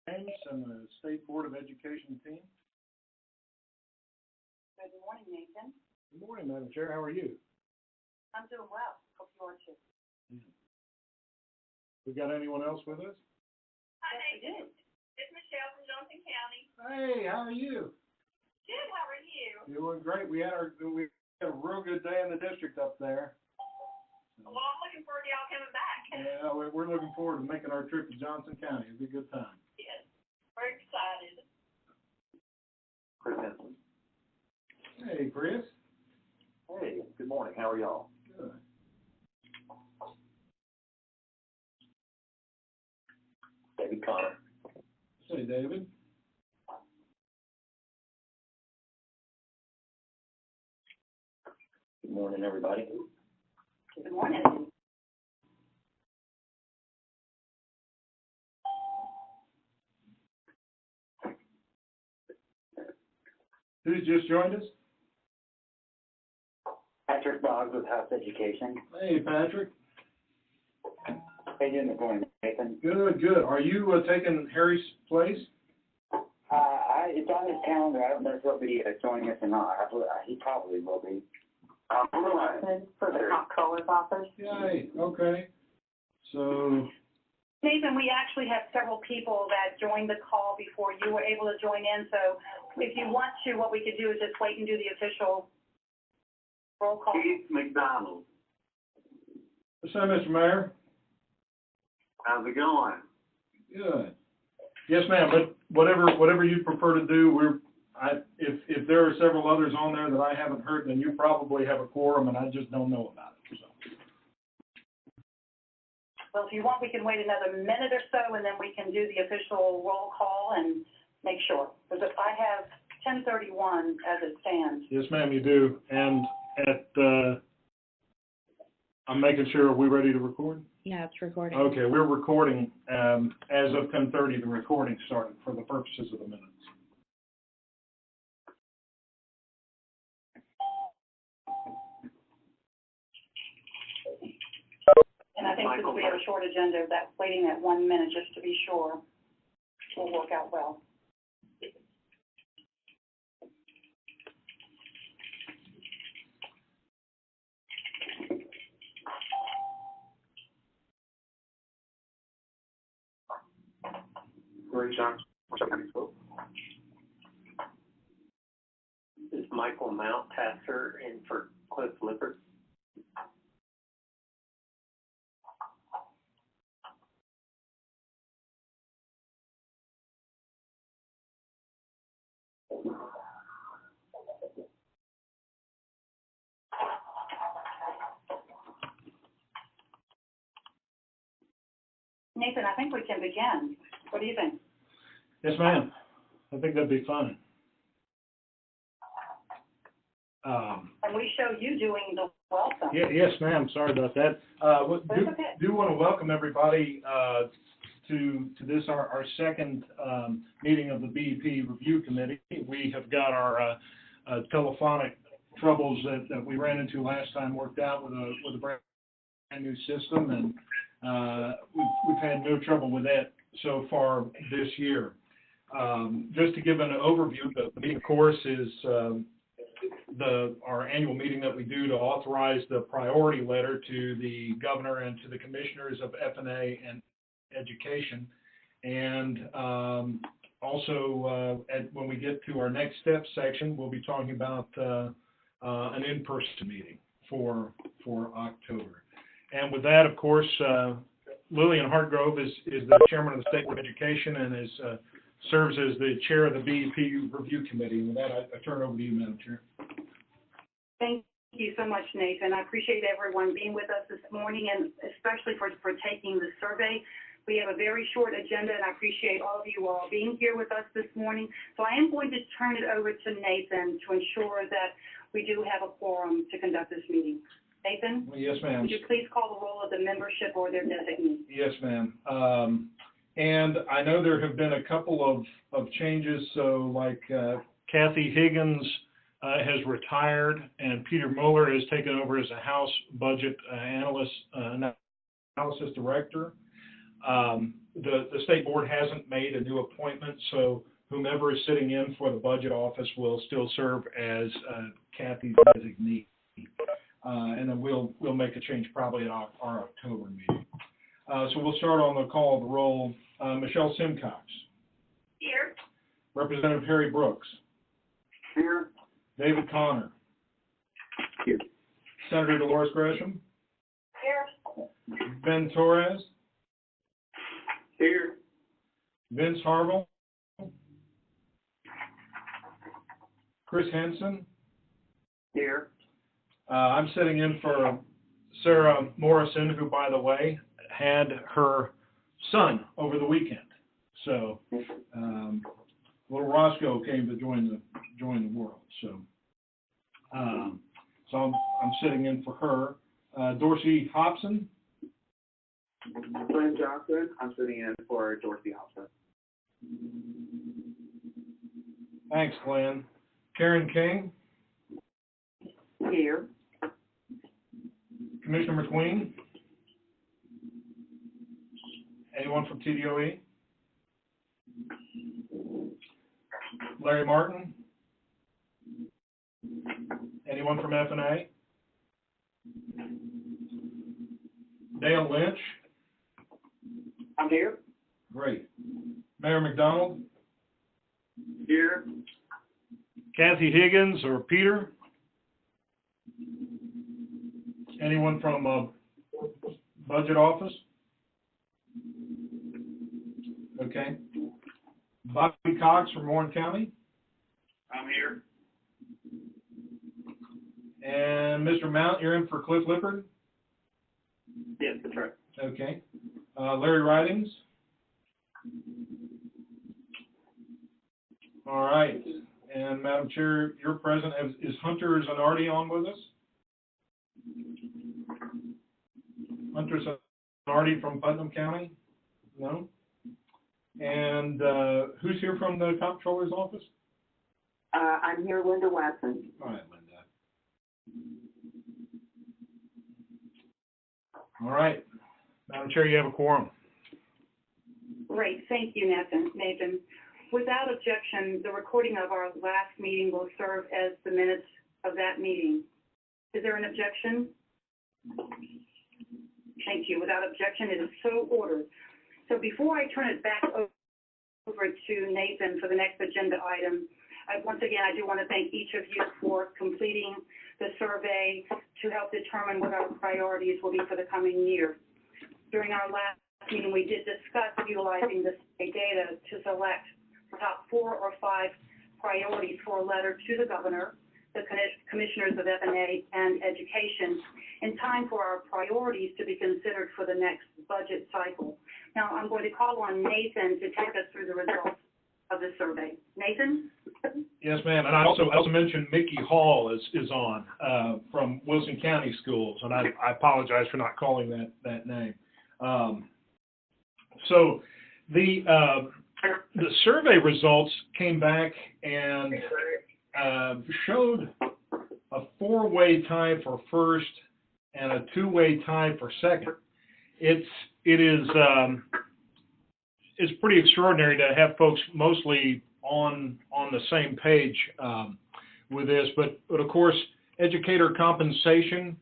James and the State Board of Education team. Good morning, Nathan. Good morning, Madam Chair. How are you? I'm doing well. Hope you are too. We got anyone else with us? Hi, Nathan. It's Michelle from Johnson County. Hey, how are you? Good. How are you? Doing great. We had a real good day in the district up there. Well, I'm looking forward to y'all coming back. Yeah, we're looking forward to making our trip to Johnson County. It'll be a good time. Yes. We're excited. Chris Henson. Hey, Chris. Hey, good morning. How are y'all? Good. David Connor. Hey, David. Good morning, everybody. Good morning. Who's just joined us? Patrick Boggs with House Education. Hey, Patrick. How you doing this morning, Nathan? Good, good. Are you taking Harry's place? It's on his calendar. I don't know if he'll be joining us or not. He probably will be. For the comptroller's office. Yay, okay. So, Nathan, we actually have several people that joined the call before you were able to join in. So if you want to, what we could do is just wait and do the official roll call. Keith McDonald. so Mr. Mayor. How's it going? Good. Yes, ma'am, but whatever you prefer to do, if there are several others on there that I haven't heard, then you probably have a quorum and I just don't know about it. So. Well, if you want, we can wait another minute or so, and then we can do the official roll call and make sure. Because I have 10:31 as it stands. Yes, ma'am, you do. And I'm making sure, are we ready to record? Yeah, it's recording. Okay, we're recording. As of 10:30, the recording started for the purposes of the minutes. And I think since we have a short agenda, that waiting that 1 minute just to be sure will work out well. Ray Johnson. Is Michael Mount pastor in for Cliff Lippert? Nathan, I think we can begin. What do you think? Yes, ma'am. I think that'd be fun. And we show you doing the welcome. Yes, ma'am. Sorry about that. Do want to welcome everybody to this, our second meeting of the BEP Review Committee. We have got our telephonic troubles that we ran into last time worked out with a brand new system, and we've had no trouble with that so far this year. Just to give an overview, the meeting, of course, is our annual meeting that we do to authorize the priority letter to the governor and to the commissioners of F&A and education. And also, when we get to our next step section, we'll be talking about an in-person meeting for October. And with that, of course, Lillian Hartgrove is the chairman of the State Board of Education and serves as the chair of the BEP Review Committee. And with that, I turn it over to you, Madam Chair. Thank you so much, Nathan. I appreciate everyone being with us this morning, and especially for taking the survey. We have a very short agenda, and I appreciate all of you all being here with us this morning. So I am going to turn it over to Nathan to ensure that we do have a quorum to conduct this meeting. Nathan? Yes, ma'am. Would you please call the roll of the membership or their designee? Yes, ma'am. And I know there have been a couple of changes. So like Kathy Higgins has retired, and Peter Mueller has taken over as a House Budget Analysis Director. The state board hasn't made a new appointment, so whomever is sitting in for the budget office will still serve as Kathy's designee. And then we'll make a change probably at our October meeting. So we'll start on the call of the roll. Michelle Simcox. Here. Representative Harry Brooks. Here. David Connor. Here. Senator Dolores Gresham. Here. Ben Torres. Here. Vince Harville. Chris Henson. Here. I'm sitting in for Sarah Morrison, who, by the way, had her son over the weekend. So little Roscoe came to join the world. So I'm sitting in for her. Dorsey Hobson. Glenn Johnson. I'm sitting in for Dorsey Hobson. Thanks, Glenn. Karen King. Here. Commissioner McQueen. Anyone from TDOE? Larry Martin? Anyone from FNA? Dale Lynch? I'm here. Great. Mayor McDonald? Here. Kathy Higgins or Peter? Anyone from budget office? Okay. Bobby Cox from Warren County? I'm here. And Mr. Mount, you're in for Cliff Lippard? Yes, that's right. Okay. Larry Ridings? All right. And Madam Chair, you're present. Is Hunter Zanardi on with us? Hunter Zanardi from Putnam County? No? And who's here from the Comptroller's office? I'm here, Linda Watson. All right, Linda. All right. Madam Chair, you have a quorum. Great, thank you, Nathan. Without objection, the recording of our last meeting will serve as the minutes of that meeting. Is there an objection? Thank you. Without objection, it is so ordered. So before I turn it back over to Nathan for the next agenda item, once again, I do want to thank each of you for completing the survey to help determine what our priorities will be for the coming year. During our last meeting, we did discuss utilizing this data to select the top 4 or 5 priorities for a letter to the governor, the commissioners of FNA and education, in time for our priorities to be considered for the next budget cycle. Now, I'm going to call on Nathan to take us through the results of the survey. Nathan? Yes, ma'am. And I also mentioned Mickey Hall is on from Wilson County Schools, and I apologize for not calling that name. So the survey results came back and showed a 4-way tie for first and a 2-way tie for second. It is pretty extraordinary to have folks mostly on the same page with this, but of course, educator compensation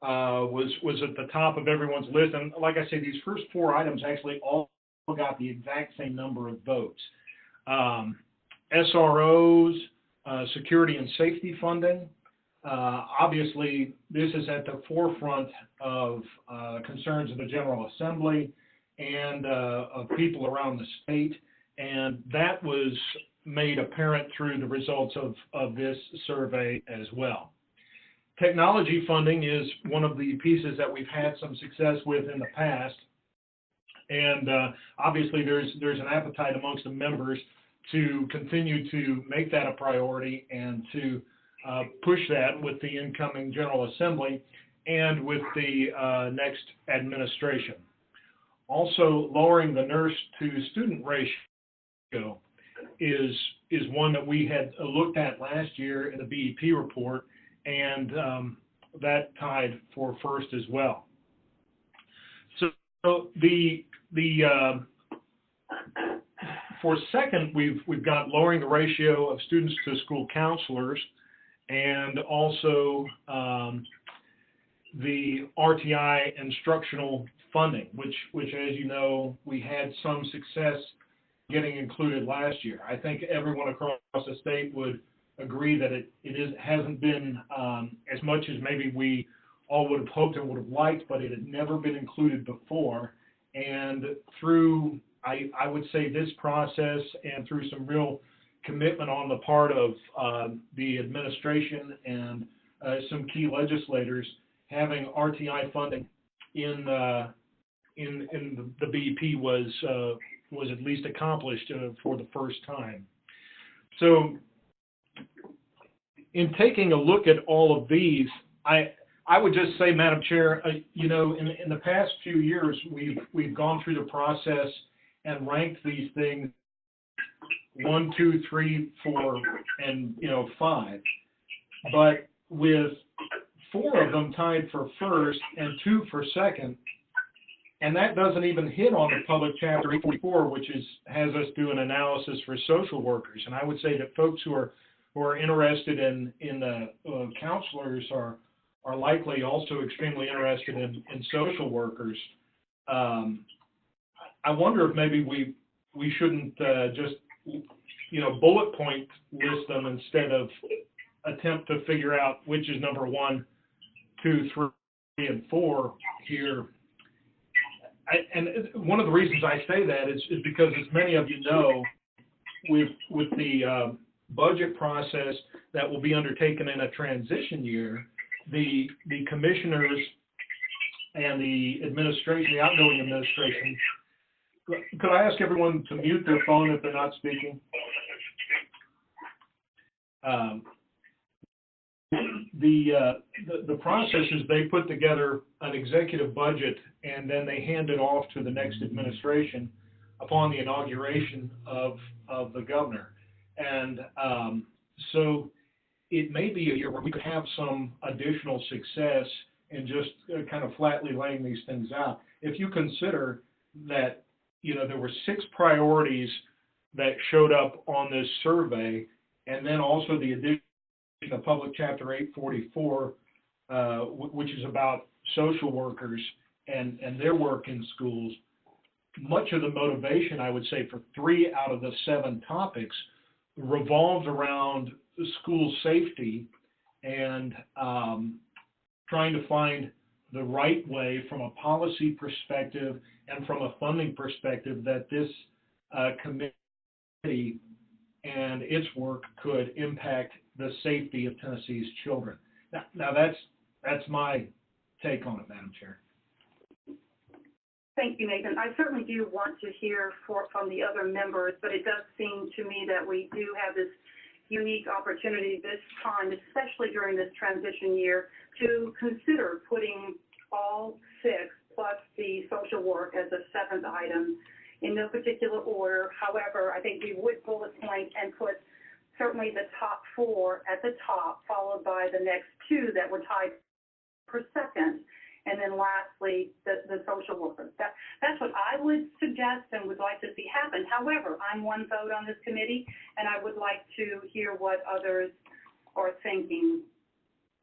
was at the top of everyone's list, and like I say, these first 4 items actually all got the exact same number of votes. SROs, security and safety funding. Obviously, this is at the forefront of concerns of the General Assembly and of people around the state, and that was made apparent through the results of this survey as well. Technology funding is one of the pieces that we've had some success with in the past, and obviously there's an appetite amongst the members to continue to make that a priority and to push that with the incoming General Assembly and with the next administration. Also, lowering the nurse-to-student ratio is one that we had looked at last year in the BEP report, and that tied for first as well. So the for second, we've got lowering the ratio of students to school counselors, and also the RTI instructional funding, which, as you know, we had some success getting included last year. I think everyone across the state would agree that it hasn't been as much as maybe we all would have hoped and would have liked, but it had never been included before. And through, I would say, this process and through some real commitment on the part of the administration and some key legislators, having RTI funding in the BEP was at least accomplished for the first time. So, in taking a look at all of these, I would just say, Madam Chair, you know, in the past few years, we've gone through the process and ranked these things 1, 2, 3, 4, and 5. But with 4 of them tied for first and 2 for second, and that doesn't even hit on the public chapter 844, which has us do an analysis for social workers. And I would say that folks who are interested in counselors are likely also extremely interested in social workers. I wonder if maybe we shouldn't just bullet point list them instead of attempt to figure out which is number 1, 2, 3, and 4 here. And one of the reasons I say that is because, as many of you know, with the budget process that will be undertaken in a transition year, the commissioners and the administration, the outgoing administration, could I ask everyone to mute their phone if they're not speaking? The process is they put together an executive budget and then they hand it off to the next administration upon the inauguration of the governor. And so it may be a year where we could have some additional success in just kind of flatly laying these things out. If you consider that, there were 6 priorities that showed up on this survey, and then also the addition of Public Chapter 844, which is about social workers and their work in schools. Much of the motivation, I would say, for 3 out of the 7 topics revolves around school safety and trying to find the right way from a policy perspective and from a funding perspective that this committee and its work could impact the safety of Tennessee's children. Now that's my take on it, Madam Chair. Thank you, Nathan. I certainly do want to hear from the other members, but it does seem to me that we do have this unique opportunity this time, especially during this transition year, to consider putting all 6 plus the social work as a 7th item in no particular order. However, I think we would bullet point and put certainly the top 4 at the top, followed by the next 2 that were tied for second, and then lastly, the social workers. That's what I would suggest and would like to see happen. However, I'm one vote on this committee, and I would like to hear what others are thinking.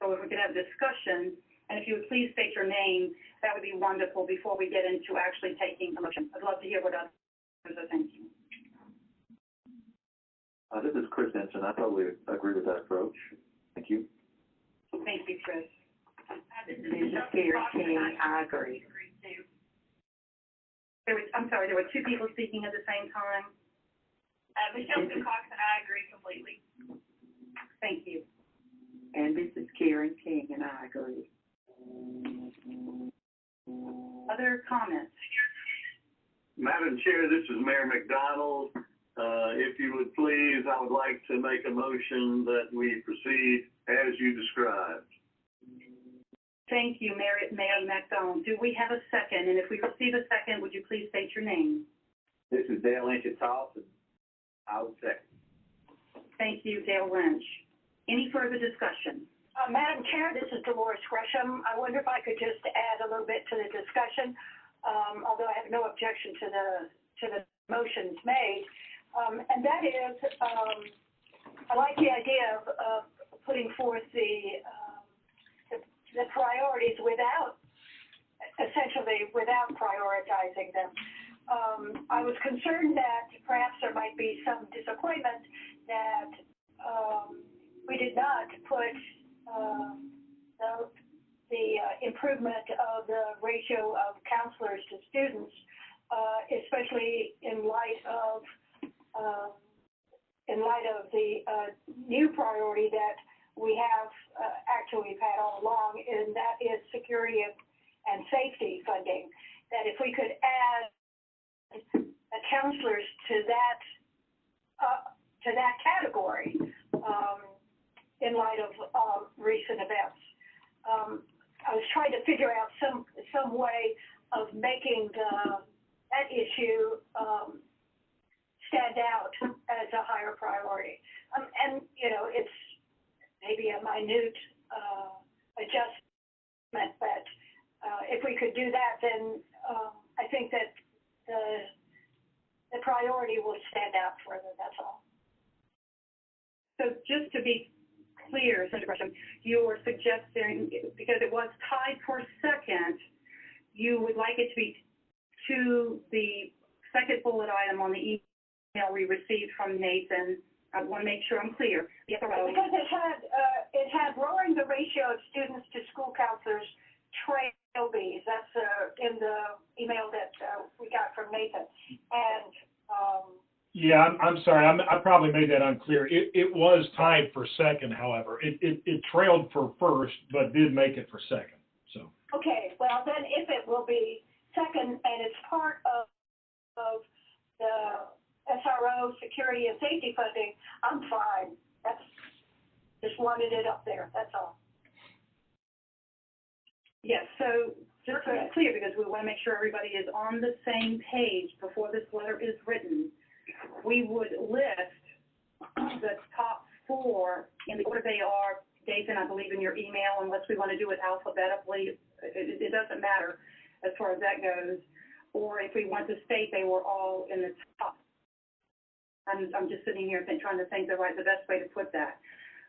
So if we could have a discussion, and if you would please state your name, that would be wonderful before we get into actually taking a motion. I'd love to hear what others are thinking. This is Chris Ensign. I totally agree with that approach. Thank you. Thank you, Chris. This is Carrie King. I agree. I'm sorry, there were 2 people speaking at the same time. Michelle Cox and I agree completely. Thank you. And this is Karen King, and I agree. Other comments? Madam Chair, this is Mayor McDonald. If you would please, I would like to make a motion that we proceed as you described. Thank you, Mayor McDonald. Do we have a second? And if we receive a second, would you please state your name? This is Dale Lynch at Towson. I would second. Thank you, Dale Lynch. Any further discussion? Madam Chair, this is Dolores Gresham. I wonder if I could just add a little bit to the discussion. although I have no objection to the motions made. And that is, I like the idea of putting forth the priorities essentially without prioritizing them. I was concerned that perhaps there might be some disappointment that we did not put the improvement of the ratio of counselors to students, especially in light of the new priority that we have actually we've had all along, and that is security and safety funding. That if we could add counselors to that category in light of recent events. I was trying to figure out some way of making that issue stand out as a higher priority. And, it's maybe a minute adjustment, but if we could do that, then I think that the priority will stand out further, that's all. So just to be clear, Senator Gresham, you were suggesting, because it was tied for second, you would like it to be to the second bullet item on the email we received from Nathan. I want to make sure I'm clear. Because it had lowering the ratio of students to school counselors trail bees. That's in the email that we got from Nathan. And yeah, I'm sorry. I probably made that unclear. It was tied for second, however. It trailed for first, but did make it for second. So. Okay. Well, then if it will be second and it's part of the SRO security and safety funding, I'm fine. That's just wanted it up there. That's all. Yes. So just so it's clear, because we want to make sure everybody is on the same page before this letter is written. We would list the top four in the order they are. Nathan, I believe in your email, unless we want to do it alphabetically, it doesn't matter as far as that goes. Or if we want to state they were all in the top. I'm just sitting here trying to think the best way to put that.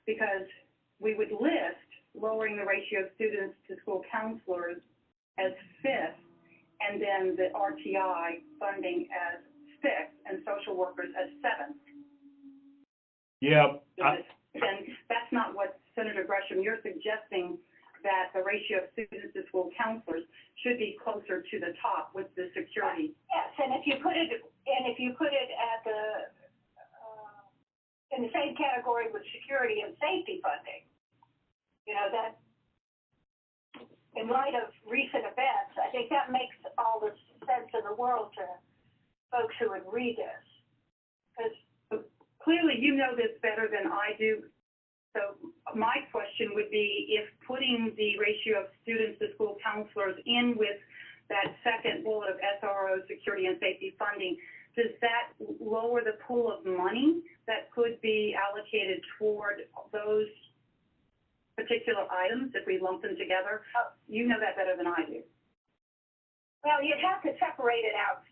Because we would list lowering the ratio of students to school counselors as fifth, and then the RTI funding as sixth, and social workers as seventh. Yeah. And that's not what Senator Gresham, you're suggesting that the ratio of students to school counselors should be closer to the top with the security. Yes, and if you put it at in the same category with security and safety funding, that in light of recent events, I think that makes all the sense in the world to folks who would read this. Because clearly you know this better than I do. So my question would be, if putting the ratio of students to school counselors in with that second bullet of SRO security and safety funding, does that lower the pool of money that could be allocated toward those particular items if we lump them together? You know that better than I do. Well, you'd have to separate it out.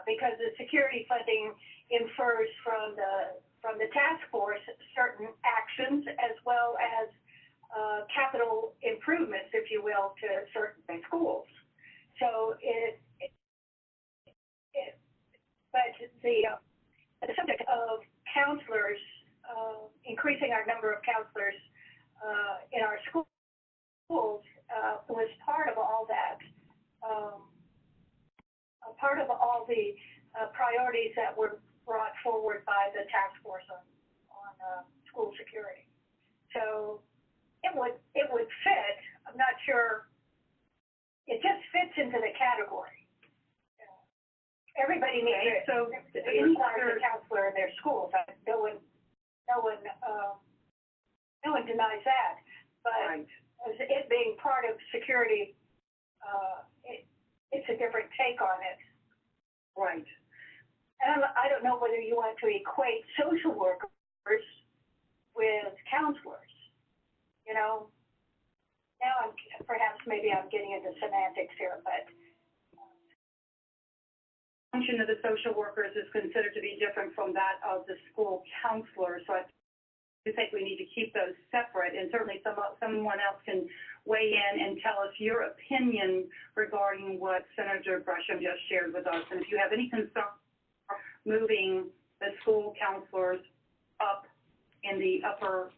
Because the security funding infers from the task force certain actions as well as capital improvements, if you will, to certain schools. So but the subject of counselors, increasing our number of counselors in our schools was part of all that. Part of all the priorities that were brought forward by the task force on school security. So it would fit. I'm not sure. It just fits into the category. Everybody needs a counselor in their schools. No one denies that. But as it being part of security, it's a different take on it. Right. And I don't know whether you want to equate social workers with counselors. Now I'm perhaps maybe I'm getting into semantics here, but Function of the social workers is considered to be different from that of the school counselor, so I think we need to keep those separate, and certainly someone else can weigh in and tell us your opinion regarding what Senator Gresham just shared with us. And if you have any concern moving the school counselors up in the upper,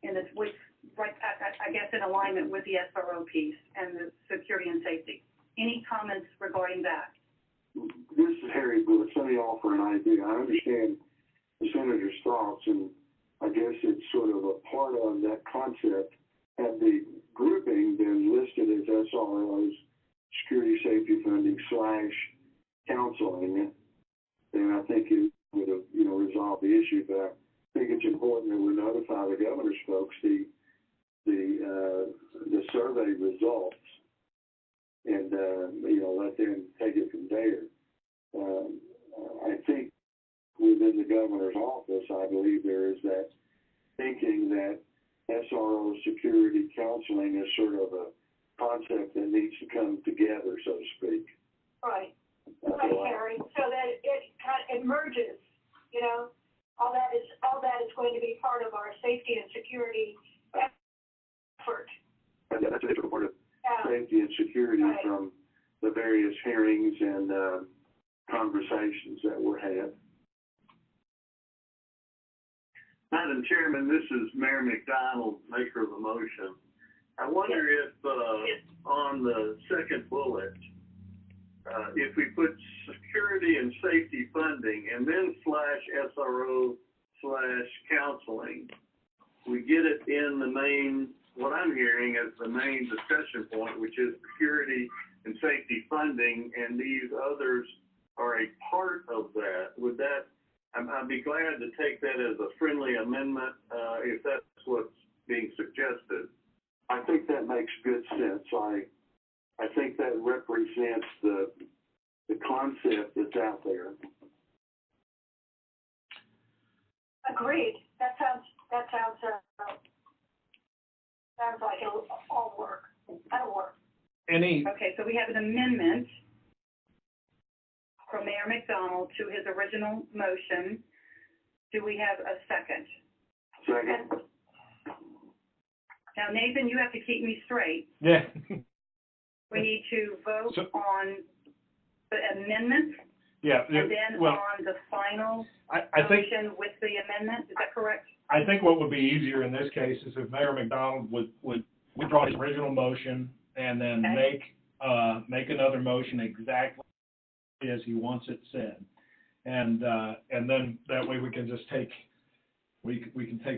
I guess in alignment with the SRO piece and the security and safety. Any comments regarding that? This is Harry Bush. Let me offer an idea. I understand the senator's thoughts, and I guess it's sort of a part of that concept. Had the grouping been listed as SROs, security safety funding / counseling, then I think it would have, resolved the issue. But I think it's important that we notify the governor's folks the survey results, and let them take it from there. I think within the governor's office, I believe there is that thinking that SRO security counseling is sort of a concept that needs to come together, so to speak. right, Harry. So that it merges. All that is going to be part of our safety and security effort. And that's a different part of safety and security from the various hearings and conversations that were had. Madam Chairman, this is Mayor McDonald, maker of the motion. I wonder if on the second bullet, if we put security and safety funding and then /SRO /counseling, we get it in the main, what I'm hearing as the main discussion point, which is security and safety funding, and these others are a part of that. Would that, I'd be glad to take that as a friendly amendment, if that's what's being suggested. I think that makes good sense. I think that represents the concept that's out there. Agreed. That sounds like it'll all work. That'll work. Okay, so we have an amendment from Mayor McDonald to his original motion. Do we have a second? Second. Now, Nathan, you have to keep me straight. Yeah. We need to vote on the amendment Yeah. and then on the final I think motion with the amendment. Is that correct? I think what would be easier in this case is if Mayor McDonald would withdraw his original motion and then make another motion exactly as he wants it said, and then that way we can just take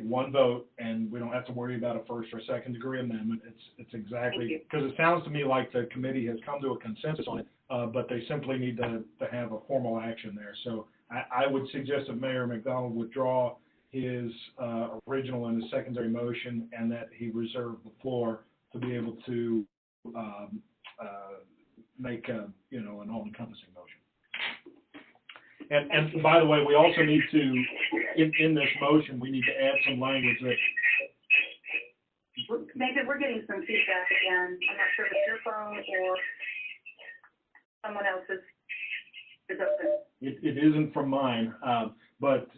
one vote and we don't have to worry about a first or second degree amendment. It's exactly, because it sounds to me like the committee has come to a consensus on it, but they simply need to have a formal action there. So I would suggest that Mayor McDonald withdraw his original and his secondary motion, and that he reserve the floor to be able to make an all-encompassing motion. And by the way, we also need to, in this motion, we need to add some language that. Nathan, we're getting some feedback again. I'm not sure if it's your phone or someone else's is open. It isn't from mine, but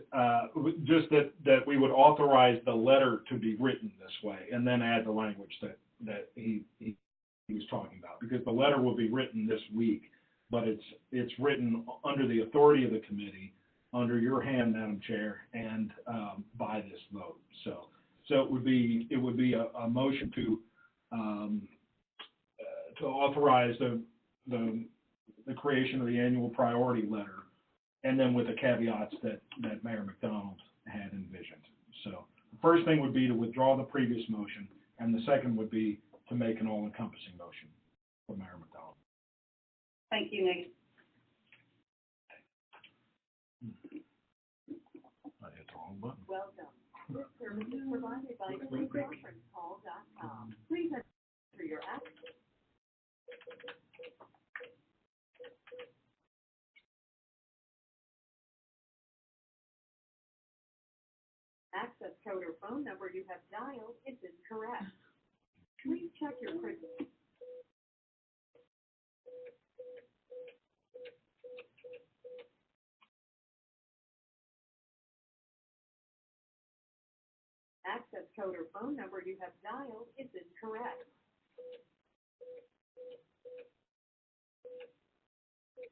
just that we would authorize the letter to be written this way, and then add the language that he was talking about, because the letter will be written this week, but it's written under the authority of the committee, under your hand, Madam Chair, and by this vote. So it would be a motion to authorize the creation of the annual priority letter, and then with the caveats that Mayor McDonald had envisioned. So the first thing would be to withdraw the previous motion, and the second would be to make an all-encompassing motion for Mayor McDonald. Thank you, Nate. I hit the wrong button. Well done. Services provided by conferencecall.com. Please enter your access. Access code or phone number you have dialed is incorrect. Please check your access code or phone number you have dialed is incorrect.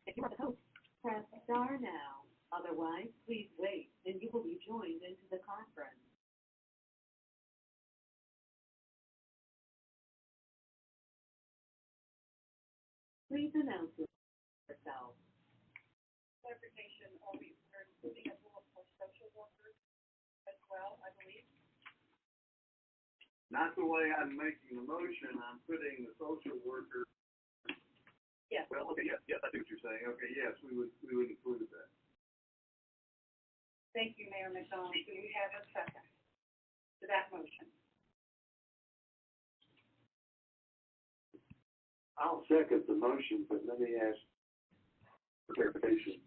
If you are the host, press star now. Otherwise, please wait, and you will be joined into the conference. Please announce yourself. Clarification, we're including a rule for social workers as well, I believe. Not the way I'm making the motion, I'm putting the social worker. Yes. Well, okay, yes, I see what you're saying. Okay, yes, we would include that. Thank you, Mayor McDonald. Do we have a second to that motion? I'll second the motion, but let me ask for clarification.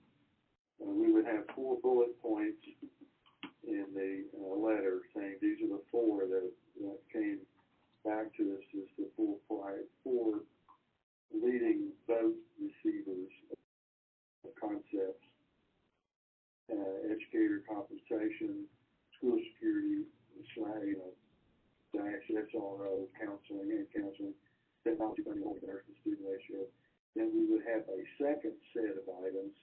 We would have 4 bullet points in the letter saying these are the 4 that came back to us as the 4 leading vote receivers of concepts: educator compensation, school security, SRO, counseling, technology funding, nurse to student ratio. Then we would have a second set of items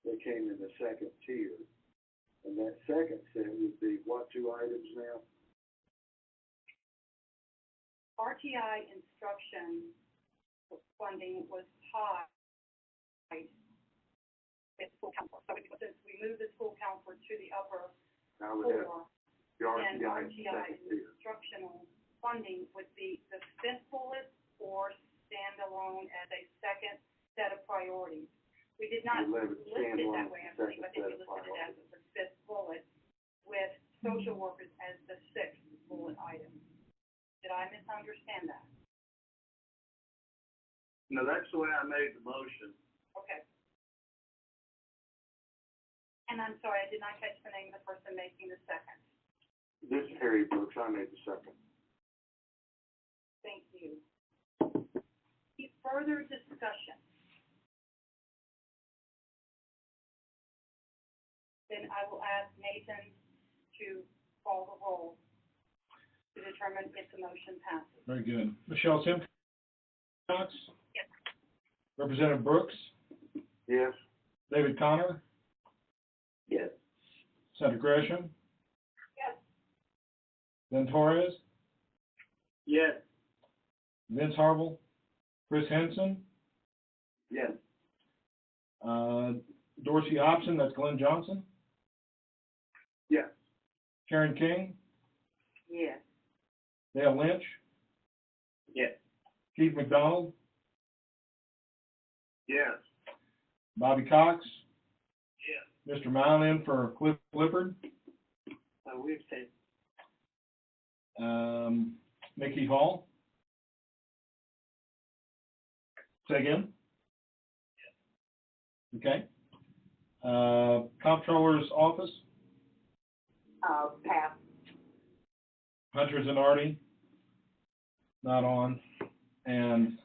that came in the second tier. And that second set would be what 2 items now? RTI instruction funding was tied with school counselor. So since we moved the school counselor to the upper Now we have floor, the then RTI RTI instructional funding would be the 5th bullet or standalone as a second set of priorities. We did not list it that way, I believe. I think we listed it as the 5th bullet with social workers as the 6th bullet item. Did I misunderstand that? No, that's the way I made the motion. Okay. And I'm sorry, I did not catch the name of the person making the second. This is Harry Brooks. I made the second. Thank you. Further discussion? Then I will ask Nathan to call the roll to determine if the motion passes. Very good. Michelle Simcox? Yes. Representative Brooks? Yes. David Connor? Yes. Senator Gresham? Yes. Ben Torres? Yes. Vince Harville? Chris Henson? Yes. Dorsey Hobson, that's Glenn Johnson? Yes. Karen King? Yes. Dale Lynch? Yes. Keith McDonald? Yes. Bobby Cox? Yes. Mr. Mound in for Cliff Lippard? We abstain. Mickey Hall? Say again? Okay. Comptroller's Office? Pass. Hunter Zanardi? Not on. And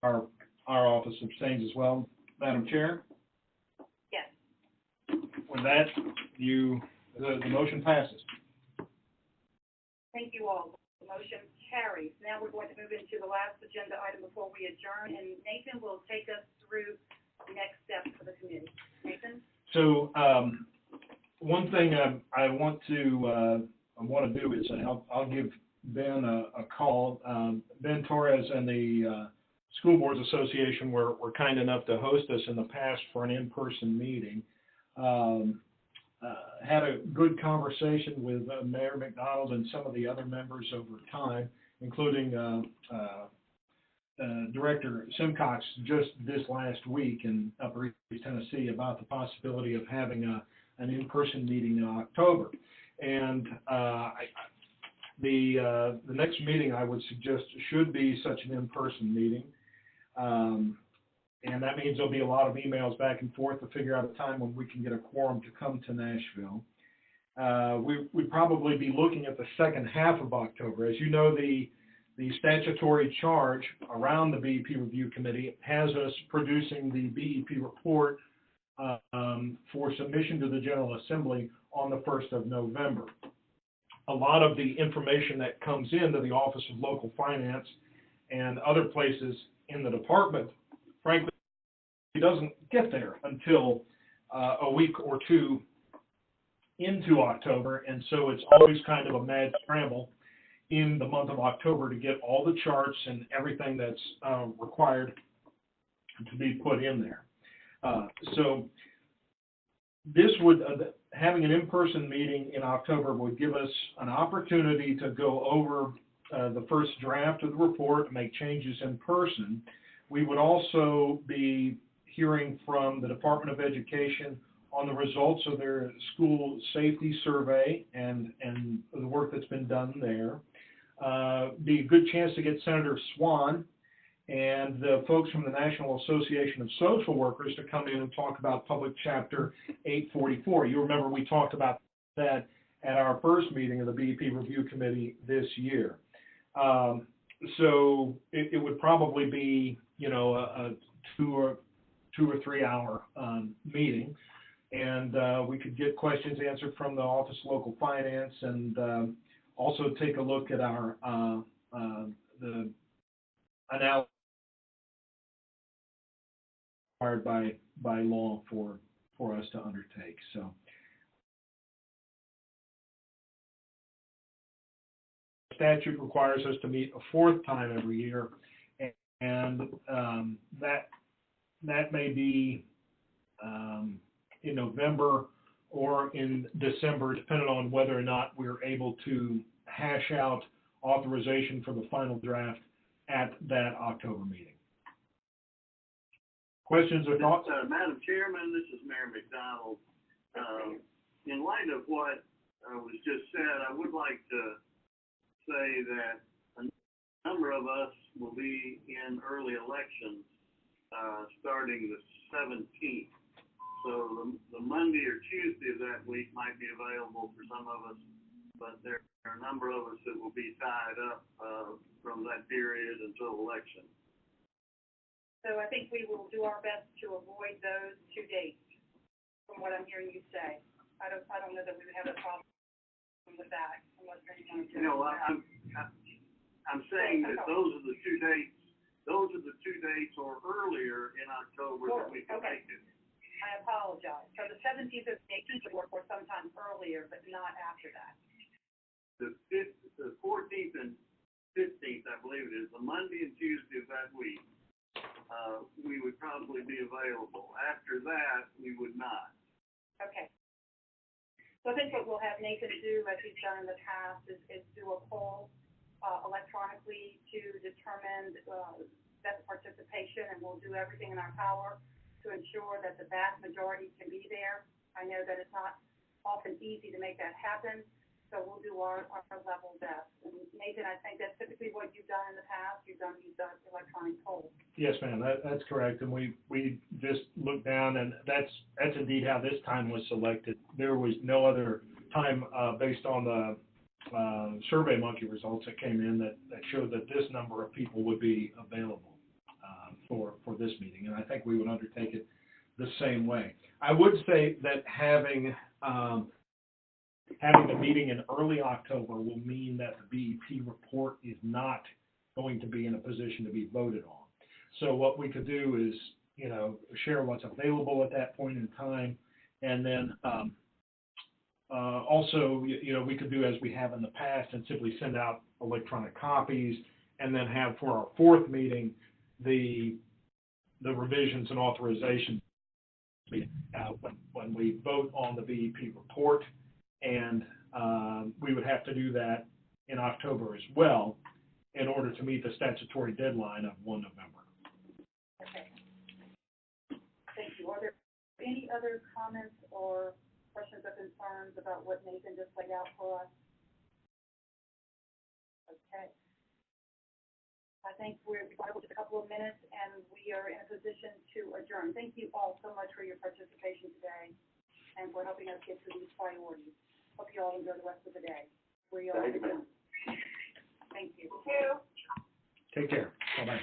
our office abstains as well. Madam Chair? Yes. With that, the motion passes. Thank you all. The motion carries. Now we're going to move into the last agenda item before we adjourn, and Nathan will take us through the next steps for the committee. Nathan? So one thing I want to do is I'll give Ben a call. Ben Torres and the School Boards Association were kind enough to host us in the past for an in-person meeting. Had a good conversation with Mayor McDonald and some of the other members over time, including Director Simcox just this last week in Upper East Tennessee about the possibility of having an in-person meeting in October. And the next meeting I would suggest should be such an in-person meeting. And that means there'll be a lot of emails back and forth to figure out a time when we can get a quorum to come to Nashville. We'd probably be looking at the second half of October. As you know, the statutory charge around the BEP Review Committee has us producing the BEP report for submission to the General Assembly on the 1st of November. a lot of the information that comes into the Office of Local Finance and other places in the department, frankly, it doesn't get there until a week or two into October, and so it's always kind of a mad scramble in the month of October to get all the charts and everything that's required to be put in there. So this would, having an in-person meeting in October would give us an opportunity to go over the first draft of the report, make changes in person. We would also be hearing from the Department of Education on the results of their school safety survey and the work that's been done there. Be a good chance to get Senator Swan and the folks from the National Association of Social Workers to come in and talk about Public Chapter 844. You remember we talked about that at our first meeting of the BEP Review Committee this year. So it would probably be, you know, a 2 or 3 hour meeting, and we could get questions answered from the Office of Local Finance, and also take a look at our the analysis required by law for us to undertake. So statute requires us to meet a 4th time every year, and that may be in November or in December, depending on whether or not we're able to hash out authorization for the final draft at that October meeting. Questions or thoughts? Madam Chairman, this is Mayor McDonald. In light of what was just said, I would like to say that a number of us will be in early elections starting the 17th. So the Monday or Tuesday of that week might be available for some of us, but there are a number of us that will be tied up from that period until election. So I think we will do our best to avoid those 2 dates, from what I'm hearing you say. I don't know that we would have a problem with that, unless anyone. You know, I'm saying that those are the 2 dates. Those are the 2 dates or earlier in October that we can make it. I apologize. So the 17th or 18th would work, or sometime earlier, but not after that. The 14th and 15th, I believe it is, the Monday and Tuesday of that week, we would probably be available. After that, we would not. Okay. So I think what we'll have Nathan do, as he's done in the past, is do a poll electronically to determine best participation, and we'll do everything in our power to ensure that the vast majority can be there. I know that it's not often easy to make that happen, so we'll do our level best. And Nathan, I think that's typically what you've done in the past. You've done electronic polls. Yes, ma'am, that's correct. And we just looked down, and that's indeed how this time was selected. There was no other time based on the SurveyMonkey results that came in that showed that this number of people would be available for this meeting, and I think we would undertake it the same way. I would say that having the meeting in early October will mean that the BEP report is not going to be in a position to be voted on. So what we could do is, you know, share what's available at that point in time, and then also, you know, we could do as we have in the past and simply send out electronic copies, and then have for our 4th meeting the revisions and authorizations when we vote on the BEP report, and we would have to do that in October as well in order to meet the statutory deadline of 1 November. Okay. Thank you. Are there any other comments or questions or concerns about what Nathan just laid out for us? Okay. I think we've got just a couple of minutes, and we are in a position to adjourn. Thank you all so much for your participation today and for helping us get through these priorities. Hope you all enjoy the rest of the day. Thank you, ma'am. Thank you. Thank you. Take care. Bye-bye.